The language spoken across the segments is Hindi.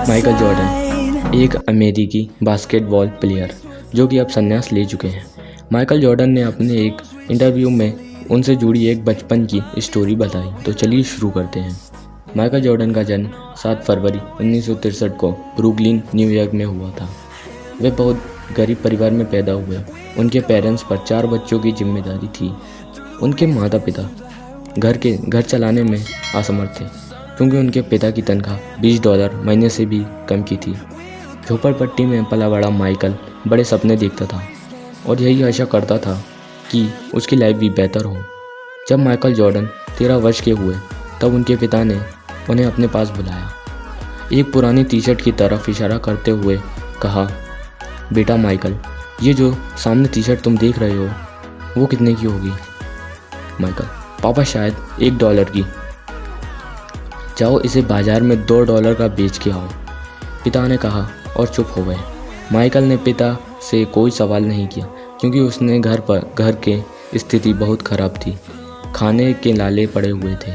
माइकल जॉर्डन एक अमेरिकी बास्केटबॉल प्लेयर जो कि अब संन्यास ले चुके हैं। माइकल जॉर्डन ने अपने एक इंटरव्यू में उनसे जुड़ी एक बचपन की स्टोरी बताई। तो चलिए शुरू करते हैं। माइकल जॉर्डन का जन्म 7 फरवरी 1963 को ब्रुकलिन, न्यूयॉर्क में हुआ था। वे बहुत गरीब परिवार में पैदा हुए। उनके पेरेंट्स पर 4 बच्चों की जिम्मेदारी थी। उनके माता पिता घर चलाने में असमर्थ थे क्योंकि उनके पिता की तनख्वाह $20 महीने से भी कम की थी। झोपड़पट्टी में पला बड़ा माइकल बड़े सपने देखता था और यही आशा करता था कि उसकी लाइफ भी बेहतर हो। जब माइकल जॉर्डन 13 वर्ष के हुए तब उनके पिता ने उन्हें अपने पास बुलाया। एक पुरानी टी शर्ट की तरफ इशारा करते हुए कहा, बेटा माइकल, ये जो सामने टी शर्ट तुम देख रहे हो वो कितने की होगी? माइकल, पापा शायद $1 की। जाओ इसे बाजार में $2 का बेच के आओ, पिता ने कहा और चुप हो गए। माइकल ने पिता से कोई सवाल नहीं किया क्योंकि उसने घर के स्थिति बहुत ख़राब थी। खाने के लाले पड़े हुए थे।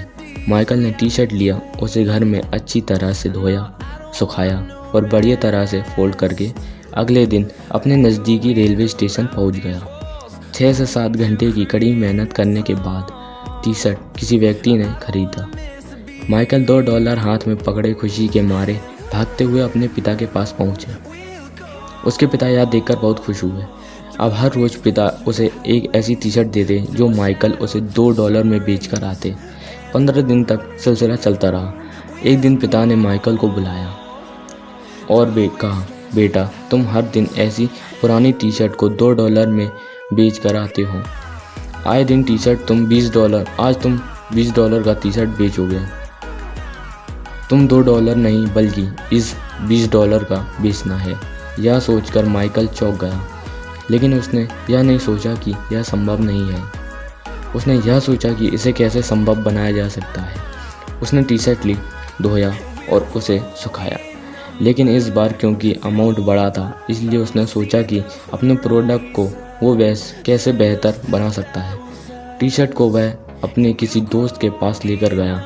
माइकल ने टी शर्ट लिया, उसे घर में अच्छी तरह से धोया, सुखाया और बढ़िया तरह से फोल्ड करके अगले दिन अपने नज़दीकी रेलवे स्टेशन पहुंच गया। 6 से 7 घंटे की कड़ी मेहनत करने के बाद टी शर्ट किसी व्यक्ति ने खरीदा। माइकल $2 हाथ में पकड़े खुशी के मारे भागते हुए अपने पिता के पास पहुंचे। उसके पिता यह देखकर बहुत खुश हुए। अब हर रोज़ पिता उसे एक ऐसी टी शर्ट दे दे जो माइकल उसे $2 में बेच कर आते। 15 दिन तक सिलसिला चलता रहा। एक दिन पिता ने माइकल को बुलाया और कहा, बेटा तुम हर दिन ऐसी पुरानी टी शर्ट को $2 में बेच कर आते हो। आए दिन टी शर्ट तुम $20, आज तुम $20 का टी शर्ट बेचोगे। तुम $2 नहीं बल्कि इस $20 का बेचना है। यह सोचकर माइकल चौंक गया, लेकिन उसने यह नहीं सोचा कि यह संभव नहीं है। उसने यह सोचा कि इसे कैसे संभव बनाया जा सकता है। उसने टी शर्ट ली, धोया और उसे सुखाया, लेकिन इस बार क्योंकि अमाउंट बड़ा था इसलिए उसने सोचा कि अपने प्रोडक्ट को वो कैसे बेहतर बना सकता है। टी शर्ट को वह अपने किसी दोस्त के पास लेकर गया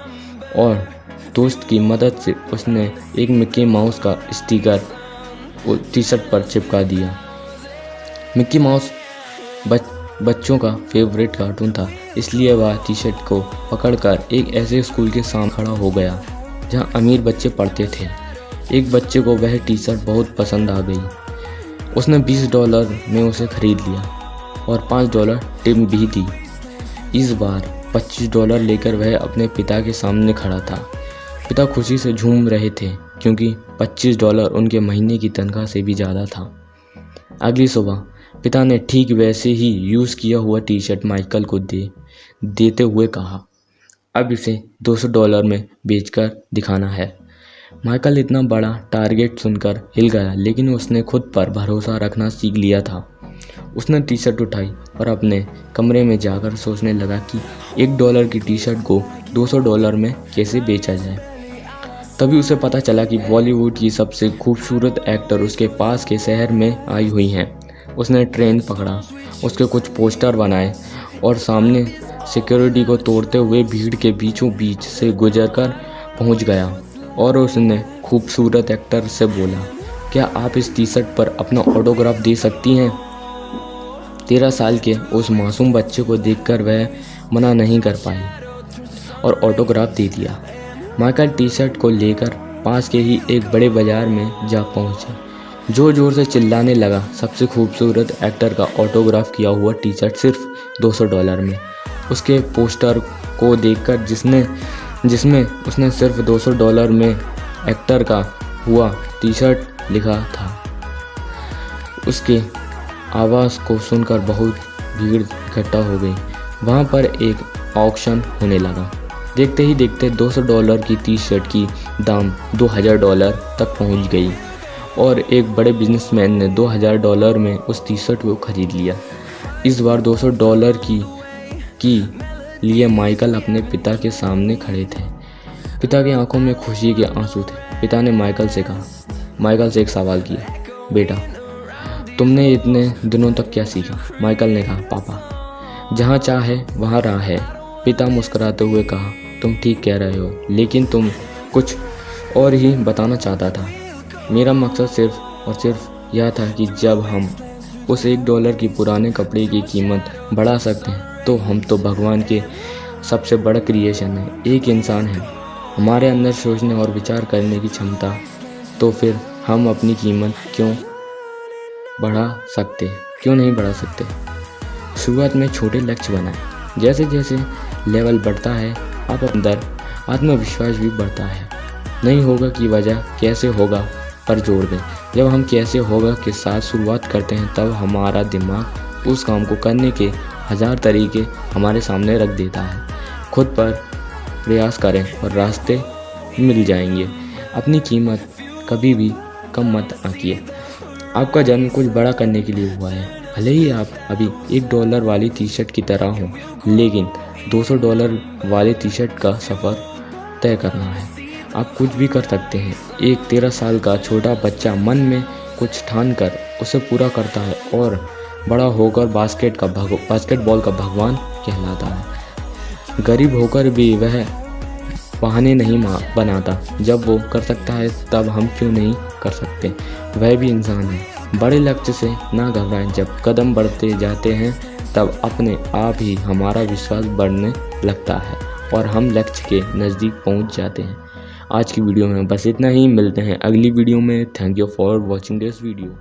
और दोस्त की मदद से उसने एक मिक्की माउस का स्टिकर टी शर्ट पर चिपका दिया। मिक्की माउस बच्चों का फेवरेट कार्टून था, इसलिए वह टी शर्ट को पकड़कर एक ऐसे स्कूल के सामने खड़ा हो गया जहां अमीर बच्चे पढ़ते थे। एक बच्चे को वह टी शर्ट बहुत पसंद आ गई। उसने $20 में उसे खरीद लिया और $5 टिप भी दी। इस बार $25 लेकर वह अपने पिता के सामने खड़ा था। पिता खुशी से झूम रहे थे क्योंकि $25 उनके महीने की तनख्वाह से भी ज़्यादा था। अगली सुबह पिता ने ठीक वैसे ही यूज़ किया हुआ टी शर्ट माइकल को देते हुए कहा, अब इसे $200 में बेचकर दिखाना है। माइकल इतना बड़ा टारगेट सुनकर हिल गया, लेकिन उसने खुद पर भरोसा रखना सीख लिया था। उसने टी शर्ट उठाई और अपने कमरे में जाकर सोचने लगा कि $1 की टी शर्ट को $200 में कैसे बेचा जाए। तभी उसे पता चला कि बॉलीवुड की सबसे खूबसूरत एक्टर उसके पास के शहर में आई हुई हैं। उसने ट्रेन पकड़ा, उसके कुछ पोस्टर बनाए और सामने सिक्योरिटी को तोड़ते हुए भीड़ के बीचों बीच से गुजरकर पहुंच गया और उसने खूबसूरत एक्टर से बोला, क्या आप इस टी शर्ट पर अपना ऑटोग्राफ दे सकती हैं? 13 साल के उस मासूम बच्चे को देखकर वह मना नहीं कर पाई और ऑटोग्राफ दे दिया। माइकल टी शर्ट को लेकर पास के ही एक बड़े बाजार में जा पहुंचा। जोर जोर से चिल्लाने लगा, सबसे खूबसूरत एक्टर का ऑटोग्राफ किया हुआ टी शर्ट सिर्फ $200 में। उसके पोस्टर को देखकर जिसमें उसने सिर्फ $200 में एक्टर का हुआ टी शर्ट लिखा था, उसके आवाज़ को सुनकर बहुत भीड़ इकट्ठा हो गई। वहाँ पर एक ऑक्शन होने लगा। देखते ही देखते $200 की टी शर्ट की दाम $2000 तक पहुँच गई और एक बड़े बिजनेसमैन ने $2000 में उस टी शर्ट को खरीद लिया। इस बार $200 की लिए माइकल अपने पिता के सामने खड़े थे। पिता की आंखों में खुशी के आंसू थे। पिता ने माइकल से एक सवाल किया, बेटा तुमने इतने दिनों तक क्या सीखा? माइकल ने कहा, पापा जहाँ चाह है वहाँ राह है। पिता मुस्कुराते हुए कहा, तुम ठीक कह रहे हो, लेकिन तुम कुछ और ही बताना चाहता था। मेरा मकसद सिर्फ और सिर्फ यह था कि जब हम उस $1 की पुराने कपड़े की कीमत बढ़ा सकते हैं तो हम तो भगवान के सबसे बड़ा क्रिएशन है, एक इंसान है। हमारे अंदर सोचने और विचार करने की क्षमता, तो फिर हम अपनी कीमत क्यों नहीं बढ़ा सकते। शुरुआत में छोटे लक्ष्य बनाएं। जैसे जैसे लेवल बढ़ता है आप अंदर आत्मविश्वास भी बढ़ता है। नहीं होगा की वजह कैसे होगा पर जोड़ दें। जब हम कैसे होगा के साथ शुरुआत करते हैं तब हमारा दिमाग उस काम को करने के 1000 तरीके हमारे सामने रख देता है। खुद पर प्रयास करें और रास्ते मिल जाएंगे। अपनी कीमत कभी भी कम मत आंकिए। आपका जन्म कुछ बड़ा करने के लिए हुआ है। भले ही आप अभी $1 वाली टी शर्ट की तरह हो, लेकिन $200 वाले टी शर्ट का सफ़र तय करना है। आप कुछ भी कर सकते हैं। एक 13 साल का छोटा बच्चा मन में कुछ ठान कर उसे पूरा करता है और बड़ा होकर बास्केटबॉल का भगवान कहलाता है। गरीब होकर भी वह बहाने नहीं बनाता। जब वो कर सकता है तब हम क्यों नहीं कर सकते। वह भी इंसान है। बड़े लक्ष्य से ना घबराएं। जब कदम बढ़ते जाते हैं तब अपने आप ही हमारा विश्वास बढ़ने लगता है और हम लक्ष्य के नज़दीक पहुंच जाते हैं। आज की वीडियो में बस इतना ही। मिलते हैं अगली वीडियो में। Thank you for watching this video.